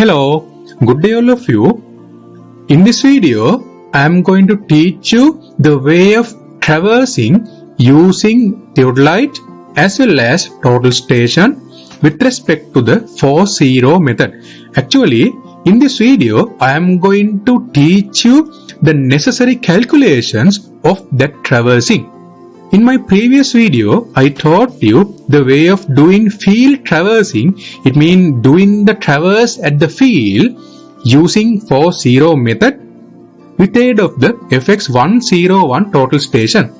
Hello, good day all of you. In this video, I am going to teach you the way of traversing using theodolite as well as total station with respect to the 4-0 method. Actually, in this video, I am going to teach you the necessary calculations of that traversing. In my previous video, I taught you the way of doing field traversing. It means doing the traverse at the field using 4-0 method with aid of the FX101 total station.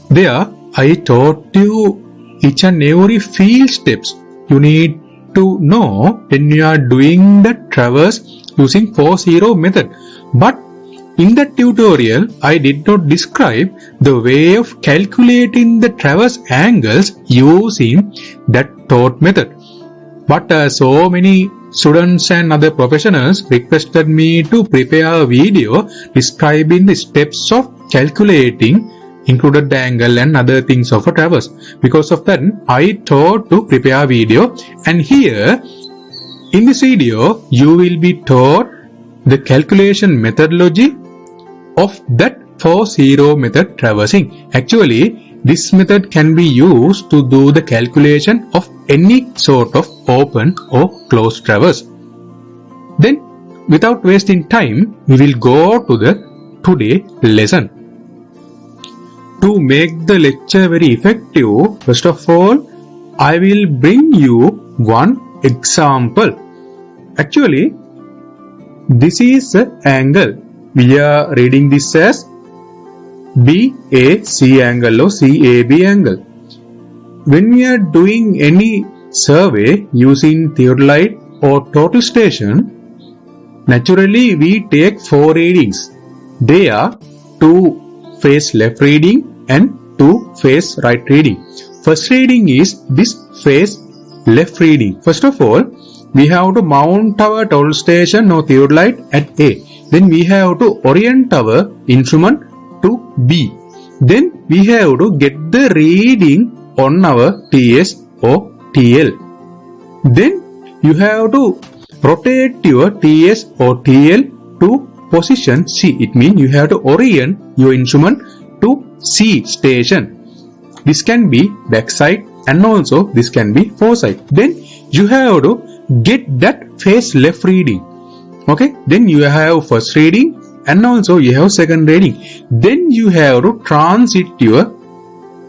There, I taught you each and every field steps you need to know when you are doing the traverse using 4-0 method. But in that tutorial, I did not describe the way of calculating the traverse angles using that thought method. But so many students and other professionals requested me to prepare a video describing the steps of calculating included the angle and other things of a traverse. Because of that, I thought to prepare a video, and here in this video, you will be taught the calculation methodology of that 4-0 method traversing. Actually, this method can be used to do the calculation of any sort of open or closed traverse. Then, without wasting time, we will go to the today lesson. To make the lecture very effective, first of all, I will bring you one example. Actually, this is the angle. We are reading this as BAC angle or CAB angle. When we are doing any survey using theodolite or total station, naturally we take 4 readings. They are 2 phase left reading and 2 phase right reading. First reading is this phase left reading. First of all, we have to mount our total station or theodolite at A. Then we have to orient our instrument to B. Then we have to get the reading on our TS or TL. Then you have to rotate your TS or TL to position C. It means you have to orient your instrument to C station. This can be backside and also this can be foresight. Then you have to get that phase left reading. Okay, then you have first reading and also you have second reading. Then you have to transit your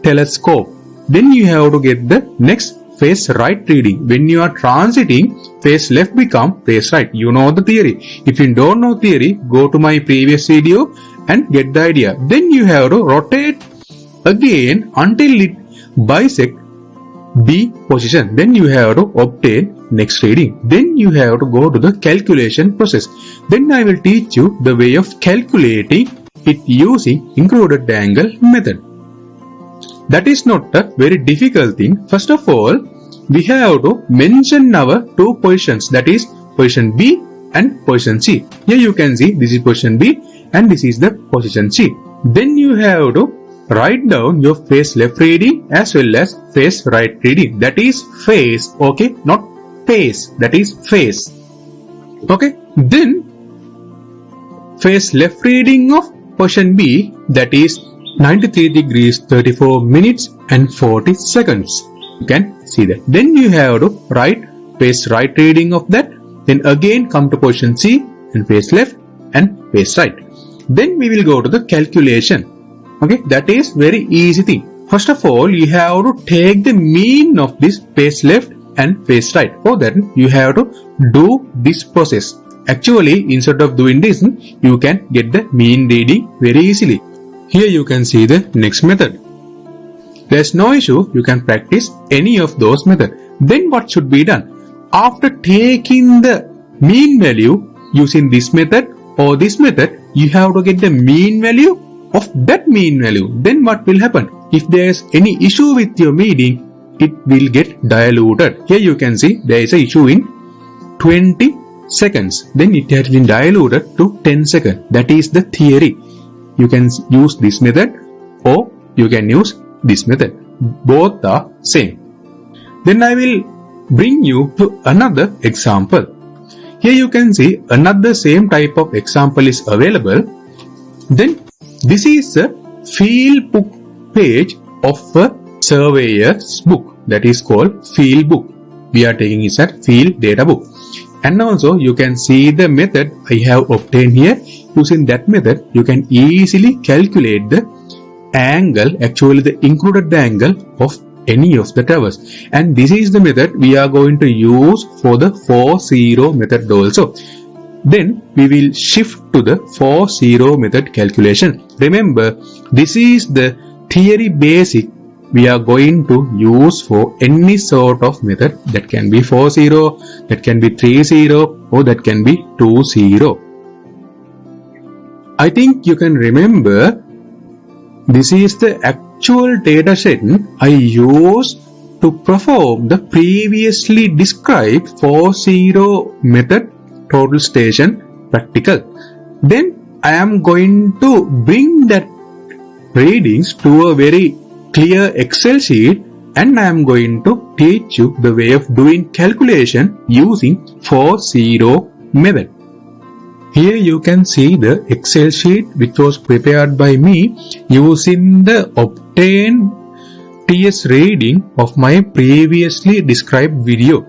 telescope. Then you have to get the next phase right reading. When you are transiting, phase left become phase right. You know the theory. If you don't know theory, go to my previous video and get the idea. Then you have to rotate again until it bisect B position. Then you have to obtain next reading. Then you have to go to the calculation process. Then I will teach you the way of calculating it using included angle method. That is not a very difficult thing. First of all, we have to mention our 2 positions, that is position B and position C. Here you can see this is position B and this is the position C. Then you have to write down your phase left reading as well as phase right reading. That is phase, okay, not phase, that is phase. Okay, then phase left reading of position B, that is 93 degrees 34 minutes and 40 seconds. You can see that. Then you have to write phase right reading of that. Then again come to position C and phase left and phase right. Then we will go to the calculation. Okay, that is very easy thing. First of all, you have to take the mean of this phase left and phase right. For that, you have to do this process. Actually, instead of doing this, you can get the mean reading very easily. Here you can see the next method. There's no issue, you can practice any of those methods. Then what should be done? After taking the mean value using this method or this method, you have to get the mean value of that mean value. Then what will happen? If there is any issue with your meaning, it will get diluted. Here you can see there is an issue in 20 seconds. Then it has been diluted to 10 seconds. That is the theory. You can use this method or you can use this method. Both are same. Then I will bring you to another example. Here you can see another same type of example is available. Then this is a field book page of a surveyor's book, that is called field book. We are taking is a field data book. And also you can see the method I have obtained here. Using that method you can easily calculate the angle, actually the included angle of any of the towers. And this is the method we are going to use for the 4-0 method also. Then we will shift to the 4-0 method calculation. Remember, this is the theory basic we are going to use for any sort of method. That can be 4-0, that can be 3-0, or that can be 2-0. I think you can remember this is the actual data set I used to perform the previously described 4-0 method total station practical. Then I am going to bring that readings to a very clear Excel sheet, and I am going to teach you the way of doing calculation using 4-0 method. Here you can see the Excel sheet which was prepared by me using the obtained TS reading of my previously described video.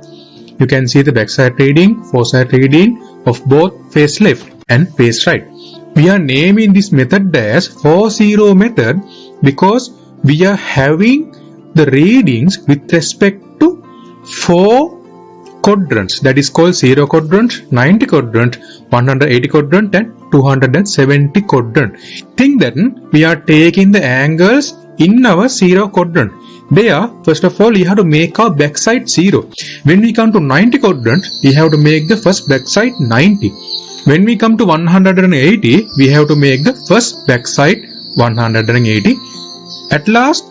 You can see the backside reading, foresight reading of both face left and face right. We are naming this method as 4-0 method because we are having the readings with respect to 4 quadrants, that is called 0 quadrant, 90 quadrant, 180 quadrant and 270 quadrant. Think that we are taking the angles in our 0 quadrant. There, first of all, you have to make our backside 0. When we come to 90 quadrant, we have to make the first backside 90. When we come to 180, we have to make the first backside 180. At last,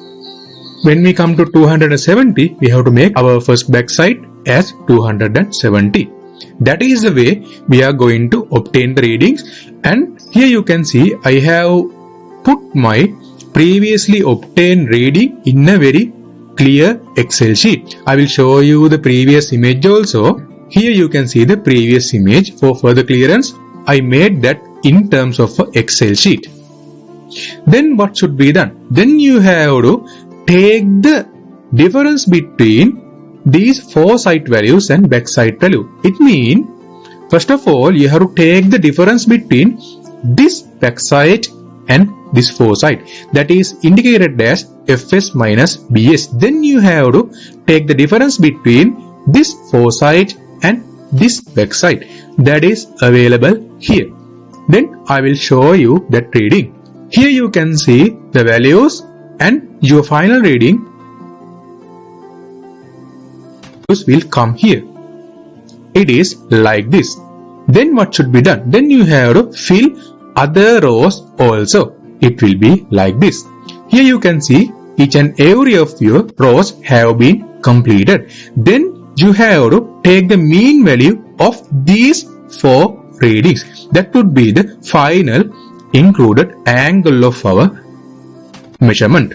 when we come to 270, we have to make our first backside as 270. That is the way we are going to obtain the readings. And here you can see I have put my previously obtained reading in a very clear Excel sheet. I will show you the previous image also. Here you can see the previous image. For further clearance, I made that in terms of an Excel sheet. Then what should be done? Then you have to take the difference between these foresight values and backside value. It means, first of all, you have to take the difference between this backside and this foresight. That is indicated as Fs minus Bs. Then you have to take the difference between this foresight and this backside. That is available here. Then I will show you that reading. Here you can see the values and your final reading will come here. It is like this. Then what should be done? Then you have to fill other rows also. It will be like this. Here you can see each and every of your rows have been completed. Then you have to take the mean value of these 4 readings. That would be the final included angle of our measurement.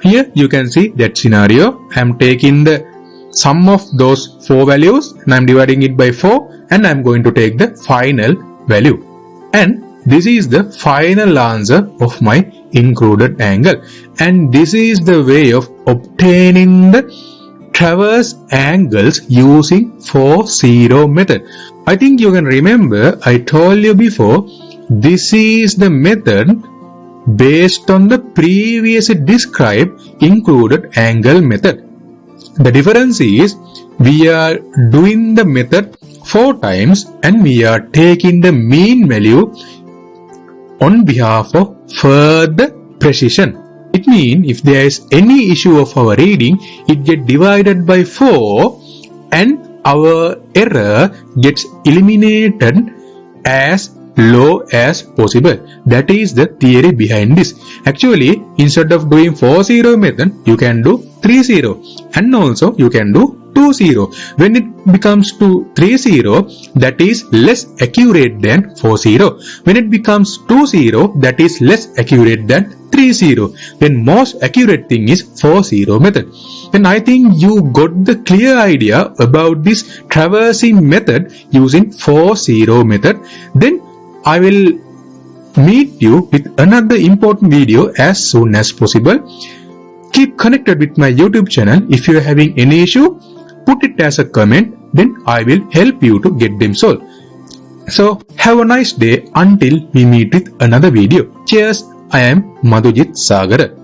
Here you can see that scenario. I am taking the sum of those 4 values and I am dividing it by 4 and I am going to take the final value. And this is the final answer of my included angle. And this is the way of obtaining the traverse angles using 4-0 method. I think you can remember I told you before, this is the method based on the previously described included angle method. The difference is we are doing the method 4 times and we are taking the mean value on behalf of further precision. It means if there is any issue of our reading, it gets divided by 4 and our error gets eliminated as low as possible. That is the theory behind this. Actually, instead of doing 4-0 method, you can do 3-0 and also you can do 2-0. When it becomes to 3-0, that is less accurate than 4-0. When it becomes 2-0, that is less accurate than 30. Then most accurate thing is 40 method. Then I think you got the clear idea about this traversing method using 40 method. Then I will meet you with another important video as soon as possible. Keep connected with my YouTube channel. If you are having any issue, put it as a comment, then I will help you to get them solved. So have a nice day until we meet with another video. Cheers, I am Madhujit Sagara.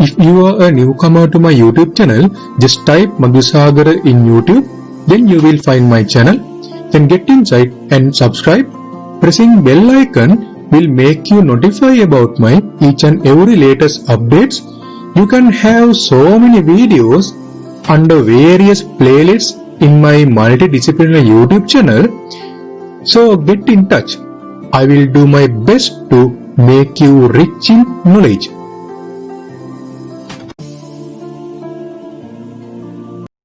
If you are a newcomer to my YouTube channel, just type Madhu Sagara in YouTube, then you will find my channel. Then get inside and subscribe. Pressing bell icon will make you notify about my each and every latest updates. You can have so many videos under various playlists in my multidisciplinary YouTube channel. So get in touch. I will do my best to make you rich in knowledge.